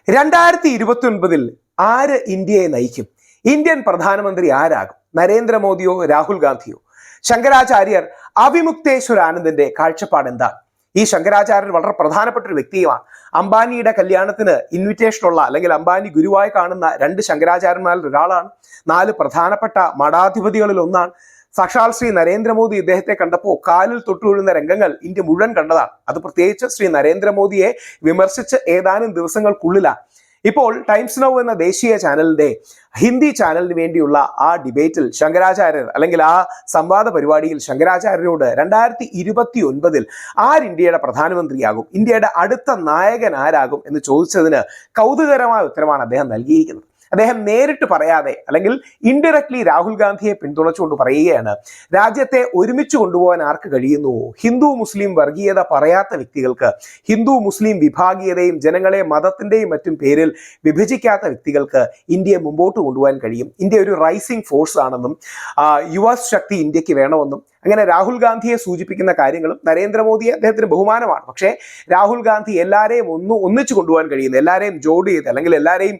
2029 ആര് ഇന്ത്യയെ നയിക്കും? ഇന്ത്യൻ പ്രധാനമന്ത്രി ആരാകും? നരേന്ദ്രമോദിയോ രാഹുൽ ഗാന്ധിയോ? ശങ്കരാചാര്യർ അവിമുക്തേശ്വരാനന്ദന്റെ കാഴ്ചപ്പാട് എന്താണ്? ഈ ശങ്കരാചാര്യർ വളരെ പ്രധാനപ്പെട്ട ഒരു വ്യക്തിയുമാണ്. അംബാനിയുടെ കല്യാണത്തിന് ഇൻവിറ്റേഷൻ ഉള്ള അല്ലെങ്കിൽ അംബാനി ഗുരുവായി കാണുന്ന 2 ശങ്കരാചാര്യന്മാരിൽ ഒരാളാണ്. 4 പ്രധാനപ്പെട്ട മഠാധിപതികളിൽ ഒന്നാണ്. സാക്ഷാൽ ശ്രീ നരേന്ദ്രമോദി ഇദ്ദേഹത്തെ കണ്ടപ്പോൾ കാലിൽ തൊട്ടുവീഴുന്ന രംഗങ്ങൾ ഇന്ത്യ മുഴുവൻ കണ്ടതാണ്. അത് പ്രത്യേകിച്ച് ശ്രീ നരേന്ദ്രമോദിയെ വിമർശിച്ച് ഏതാനും ദിവസങ്ങൾക്കുള്ളിലാണ് ഇപ്പോൾ ടൈംസ് നൗ എന്ന ദേശീയ ചാനലിന്റെ ഹിന്ദി ചാനലിന് വേണ്ടിയുള്ള ആ ഡിബേറ്റിൽ ശങ്കരാചാര്യർ അല്ലെങ്കിൽ ആ സംവാദ പരിപാടിയിൽ ശങ്കരാചാര്യരോട് 2029 ആര് ഇന്ത്യയുടെ പ്രധാനമന്ത്രിയാകും, ഇന്ത്യയുടെ അടുത്ത നായകൻ ആരാകും എന്ന് ചോദിച്ചതിന് കൗതുകകരമായ ഉത്തരമാണ് അദ്ദേഹം നൽകിയിരിക്കുന്നത്. അദ്ദേഹം നേരിട്ട് പറയാതെ അല്ലെങ്കിൽ ഇൻഡയറക്ട്ലി രാഹുൽ ഗാന്ധിയെ പിന്തുണച്ചുകൊണ്ട് പറയുകയാണ്, രാജ്യത്തെ ഒരുമിച്ച് കൊണ്ടുപോകാൻ ആർക്ക് കഴിയുന്നുവോ, ഹിന്ദു മുസ്ലിം വർഗീയത പറയാത്ത വ്യക്തികൾക്ക്, ഹിന്ദു മുസ്ലിം വിഭാഗീയതയും ജനങ്ങളെ മതത്തിന്റെയും മറ്റും പേരിൽ വിഭജിക്കാത്ത വ്യക്തികൾക്ക് ഇന്ത്യയെ മുമ്പോട്ട് കൊണ്ടുപോകാൻ കഴിയും. ഇന്ത്യ ഒരു റൈസിംഗ് ഫോഴ്സ് ആണെന്നും യുവ ശക്തി ഇന്ത്യക്ക് വേണമെന്നും അങ്ങനെ രാഹുൽ ഗാന്ധിയെ സൂചിപ്പിക്കുന്ന കാര്യങ്ങളും നരേന്ദ്രമോദിയെ അദ്ദേഹത്തിന് ബഹുമാനമാണ്. പക്ഷേ രാഹുൽ ഗാന്ധി എല്ലാവരെയും ഒന്നിച്ചു കൊണ്ടുപോകാൻ കഴിയുന്ന, എല്ലാവരെയും ജോഡി ചെയ്ത് അല്ലെങ്കിൽ എല്ലാവരെയും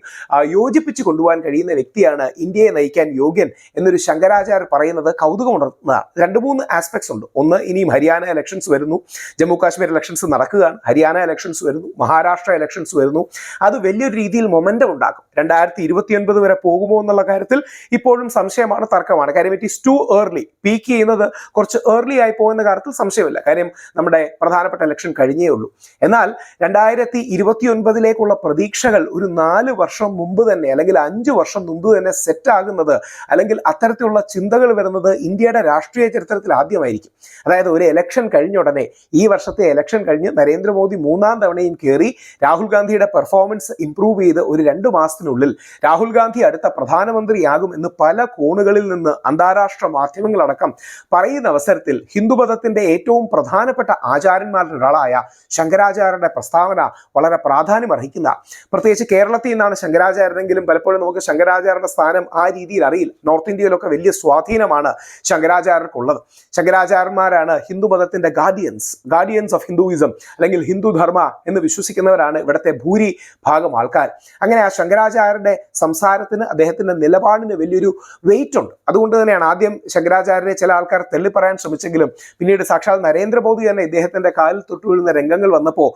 യോജിപ്പിച്ച് കൊണ്ടുപോകാൻ കഴിയുന്ന വ്യക്തിയാണ് ഇന്ത്യയെ നയിക്കാൻ യോഗ്യൻ എന്നൊരു ശങ്കരാചാര്യർ പറയുന്നത് കൗതുകമുണർത്തുന്നതാണ്. 2-3 ആസ്പെക്ട്സ് ഉണ്ട്. ഒന്ന്, ഇനിയും ഹരിയാന ഇലക്ഷൻസ് വരുന്നു, ജമ്മു കാശ്മീർ ഇലക്ഷൻസ് നടക്കുകയാണ്, ഹരിയാന ഇലക്ഷൻസ് വരുന്നു, മഹാരാഷ്ട്ര ഇലക്ഷൻസ് വരുന്നു. അത് വലിയൊരു രീതിയിൽ മൊമെന്റം ഉണ്ടാക്കും. 2029 വരെ പോകുമോ എന്നുള്ള കാര്യത്തിൽ ഇപ്പോഴും സംശയമാണ്, തർക്കമാണ്. കാര്യം it is too early. Peak ചെയ്യുന്നത് കുറച്ച് ഏർലി ആയി പോകുന്ന കാര്യത്തിൽ സംശയമില്ല. കാര്യം നമ്മുടെ പ്രധാനപ്പെട്ട ഇലക്ഷൻ കഴിഞ്ഞേ ഉള്ളൂ. എന്നാൽ 2029 പ്രതീക്ഷകൾ ഒരു 4 വർഷം മുമ്പ് തന്നെ അല്ലെങ്കിൽ 5 വർഷം മുമ്പ് തന്നെ സെറ്റ് ആകുന്നത് അല്ലെങ്കിൽ അത്തരത്തിലുള്ള ചിന്തകൾ വരുന്നത് ഇന്ത്യയുടെ രാഷ്ട്രീയ ചരിത്രത്തിൽ ആദ്യമായിരിക്കും. അതായത് ഒരു ഇലക്ഷൻ കഴിഞ്ഞ ഉടനെ, ഈ വർഷത്തെ ഇലക്ഷൻ കഴിഞ്ഞ് നരേന്ദ്രമോദി 3-ാം തവണയും കയറി രാഹുൽ ഗാന്ധിയുടെ പെർഫോമൻസ് ഇംപ്രൂവ് ചെയ്ത് ഒരു 2 മാസത്തിനുള്ളിൽ രാഹുൽ ഗാന്ധി അടുത്ത പ്രധാനമന്ത്രിയാകും എന്ന് പല കോണുകളിൽ നിന്ന് അന്താരാഷ്ട്ര മാധ്യമങ്ങളടക്കം പറയുന്ന അവസരത്തിൽ ഹിന്ദുമതത്തിന്റെ ഏറ്റവും പ്രധാനപ്പെട്ട ആചാര്യന്മാരിൽ ഒരാളായ ശങ്കരാചാര്യരുടെ പ്രസ്താവന വളരെ പ്രാധാന്യം അർഹിക്കുന്ന, പ്രത്യേകിച്ച് കേരളത്തിൽ നിന്നാണ് ശങ്കരാചാര്യരെങ്കിലും പലപ്പോഴും നമുക്ക് ശങ്കരാചാര്യരുടെ സ്ഥാനം ആ രീതിയിൽ അറിയില്ല. നോർത്ത് ഇന്ത്യയിലൊക്കെ വലിയ സ്വാധീനമാണ് ശങ്കരാചാര്യർക്കുള്ളത്. ശങ്കരാചാര്യന്മാരാണ് ഹിന്ദുമതത്തിന്റെ ഗാർഡിയൻസ് ഓഫ് ഹിന്ദുയിസം അല്ലെങ്കിൽ ഹിന്ദു ധർമ്മ എന്ന് വിശ്വസിക്കുന്നവരാണ് ഇവിടുത്തെ ഭൂരിഭാഗം ആൾക്കാർ. അങ്ങനെ ആ ശങ്കരാചാര്യരുടെ സംസാരത്തിന്, അദ്ദേഹത്തിന്റെ നിലപാടിന് വലിയൊരു വെയിറ്റ് ഉണ്ട്. അതുകൊണ്ട് തന്നെയാണ് ആദ്യം ശങ്കരാചാര്യരെ ചില ആൾക്കാർ പറയാൻ ശ്രമിച്ചെങ്കിലും പിന്നീട് സാക്ഷാൽ നരേന്ദ്രമോദി തന്നെ ഇദ്ദേഹത്തിന്റെ കാലിൽ തൊട്ടു വീഴുന്ന രംഗങ്ങൾ വന്നപ്പോൾ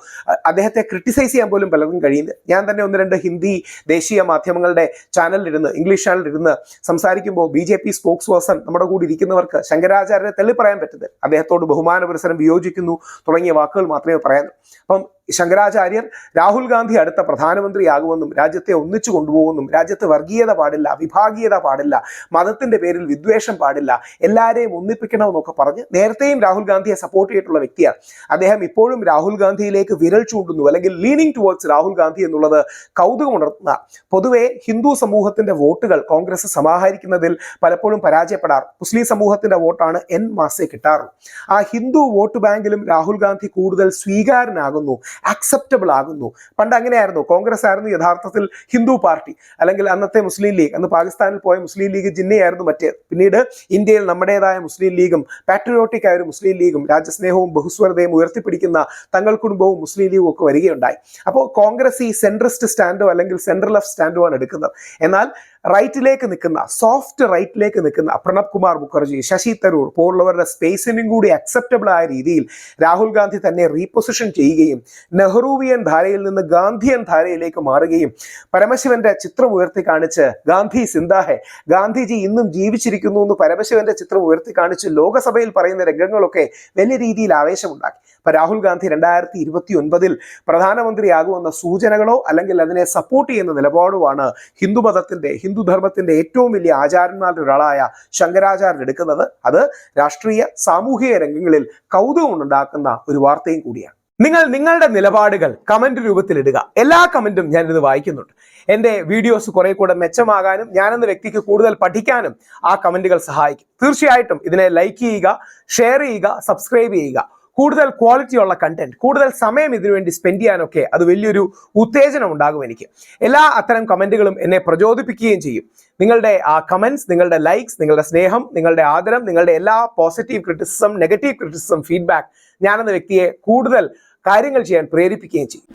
അദ്ദേഹത്തെ ക്രിട്ടിസൈസ് ചെയ്യാൻ പോലും പലർക്കും കഴിയുന്നത്. ഞാൻ തന്നെ 1-2 ഹിന്ദി ദേശീയ മാധ്യമങ്ങളുടെ ചാനലിലിരുന്ന്, ഇംഗ്ലീഷ് ചാനലിലിരുന്ന് സംസാരിക്കുമ്പോൾ BJP സ്പോക്സ് പേഴ്സൺ നമ്മുടെ കൂടി ഇരിക്കുന്നവർക്ക് ശങ്കരാചാര്യരെ തള്ളിപ്പറയാൻ പറ്റുന്നത്, അദ്ദേഹത്തോട് ബഹുമാന പുരസരം വിയോജിക്കുന്നു തുടങ്ങിയ വാക്കുകൾ മാത്രമേ പറയാൻ. അപ്പം ശങ്കരാചാര്യർ രാഹുൽ ഗാന്ധി അടുത്ത പ്രധാനമന്ത്രിയാകുമെന്നും രാജ്യത്തെ ഒന്നിച്ചു കൊണ്ടുപോകുമെന്നും രാജ്യത്ത് വർഗീയത പാടില്ല, വിഭാഗീയത പാടില്ല, മതത്തിന്റെ പേരിൽ വിദ്വേഷം പാടില്ല, എല്ലാവരെയും ഒന്നിപ്പിക്കണമെന്നൊക്കെ പറഞ്ഞ് നേരത്തെയും രാഹുൽ ഗാന്ധിയെ സപ്പോർട്ട് ചെയ്തിട്ടുള്ള വ്യക്തിയാണ് അദ്ദേഹം. ഇപ്പോഴും രാഹുൽ ഗാന്ധിയിലേക്ക് വിരൽ ചൂണ്ടുന്നു അല്ലെങ്കിൽ ലീനിങ് ടുവേർഡ്സ് രാഹുൽ ഗാന്ധി എന്നുള്ളത് കൗതുകമുണർത്തുന്ന. പൊതുവെ ഹിന്ദു സമൂഹത്തിന്റെ വോട്ടുകൾ കോൺഗ്രസ് സമാഹരിക്കുന്നതിൽ പലപ്പോഴും പരാജയപ്പെടാറ്. മുസ്ലിം സമൂഹത്തിന്റെ വോട്ടാണ് എൻ മാസേ കിട്ടാറുള്ളത്. ആ ഹിന്ദു വോട്ട് ബാങ്കിലും രാഹുൽ ഗാന്ധി കൂടുതൽ സ്വീകാര്യനാകുന്നു, അക്സെപ്റ്റബിൾ ആകുന്നു. പണ്ട് അങ്ങനെയായിരുന്നു. കോൺഗ്രസ് ആയിരുന്നു യഥാർത്ഥത്തിൽ ഹിന്ദു പാർട്ടി, അല്ലെങ്കിൽ അന്നത്തെ മുസ്ലിം ലീഗ്, അന്ന് പാകിസ്ഥാനിൽ പോയ മുസ്ലിം ലീഗ് ജിന്നയായിരുന്നു മറ്റേത്. പിന്നീട് ഇന്ത്യയിൽ നമ്മുടേതായ മുസ്ലിം ലീഗും പാട്രിയോട്ടിക് ആയ ഒരു മുസ്ലിം ലീഗും രാജ്യസ്നേഹവും ബഹുസ്വരതയും ഉയർത്തിപ്പിടിക്കുന്ന തങ്ങൾ കുടുംബവും മുസ്ലിം ലീഗും ഒക്കെ വരികയുണ്ടായി. അപ്പോൾ കോൺഗ്രസ് ഈ സെൻട്രിസ്റ്റ് സ്റ്റാൻഡോ അല്ലെങ്കിൽ സെൻട്രൽ ലെഫ്റ്റ് സ്റ്റാൻഡോ ആണ് എടുക്കുന്നത്. എന്നാൽ റൈറ്റിലേക്ക് നിൽക്കുന്ന, സോഫ്റ്റ് റൈറ്റിലേക്ക് നിൽക്കുന്ന പ്രണബ് കുമാർ മുഖർജി, ശശി തരൂർ പോലുള്ളവരുടെ സ്പേസിനും കൂടി അക്സെപ്റ്റബിൾ ആയ രീതിയിൽ രാഹുൽ ഗാന്ധി തന്നെ റീപൊസിഷൻ ചെയ്യുകയും നെഹ്റുവിയൻ ധാരയിൽ നിന്ന് ഗാന്ധിയൻ ധാരയിലേക്ക് മാറുകയും പരമശിവന്റെ ചിത്രം ഉയർത്തി കാണിച്ച് ഗാന്ധി സിന്ദാഹെ, ഗാന്ധിജി ഇന്നും ജീവിച്ചിരിക്കുന്നു എന്ന് പരമശിവന്റെ ചിത്രം ഉയർത്തി കാണിച്ച് ലോകസഭയിൽ പറയുന്ന രംഗങ്ങളൊക്കെ വലിയ രീതിയിൽ ആവേശമുണ്ടാക്കി. അപ്പൊ രാഹുൽ ഗാന്ധി 2029 പ്രധാനമന്ത്രിയാകുമെന്ന സൂചനകളോ അല്ലെങ്കിൽ അതിനെ സപ്പോർട്ട് ചെയ്യുന്ന നിലപാടുമാണ് ഹിന്ദുമതത്തിന്റെ, ഹിന്ദുധർമ്മത്തിന്റെ ഏറ്റവും വലിയ ആചാര്യന്മാരുടെ ഒരാളായ ശങ്കരാചാര്യർ എടുക്കുന്നത്. അത് രാഷ്ട്രീയ സാമൂഹിക രംഗങ്ങളിൽ കൗതുകമുണ്ടാക്കുന്ന ഒരു വാർത്തയും കൂടിയാണ്. നിങ്ങൾ നിങ്ങളുടെ നിലപാടുകൾ കമന്റ് രൂപത്തിൽ ഇടുക. എല്ലാ കമന്റും ഞാനിത് വായിക്കുന്നുണ്ട്. എൻ്റെ വീഡിയോസ് കുറെ കൂടെ മെച്ചമാകാനും ഞാനെന്ന വ്യക്തിക്ക് കൂടുതൽ പഠിക്കാനും ആ കമന്റുകൾ സഹായിക്കും. തീർച്ചയായിട്ടും ഇതിനെ ലൈക്ക് ചെയ്യുക, ഷെയർ ചെയ്യുക, സബ്സ്ക്രൈബ് ചെയ്യുക. കൂടുതൽ ക്വാളിറ്റിയുള്ള കണ്ടന്റ്, കൂടുതൽ സമയം ഇതിനുവേണ്ടി സ്പെൻഡ് ചെയ്യാനൊക്കെ അത് വലിയൊരു ഉത്തേജനം ഉണ്ടാകും എനിക്ക്. എല്ലാ അത്തരം കമന്റുകളും എന്നെ പ്രചോദിപ്പിക്കുകയും ചെയ്യും. നിങ്ങളുടെ ആ കമന്റ്സ്, നിങ്ങളുടെ ലൈക്സ്, നിങ്ങളുടെ സ്നേഹം, നിങ്ങളുടെ ആദരം, നിങ്ങളുടെ എല്ലാ positive criticism, negative criticism, feedback ഞാനെന്ന വ്യക്തിയെ കൂടുതൽ കാര്യങ്ങൾ ചെയ്യാൻ പ്രേരിപ്പിക്കുകയും ചെയ്യും.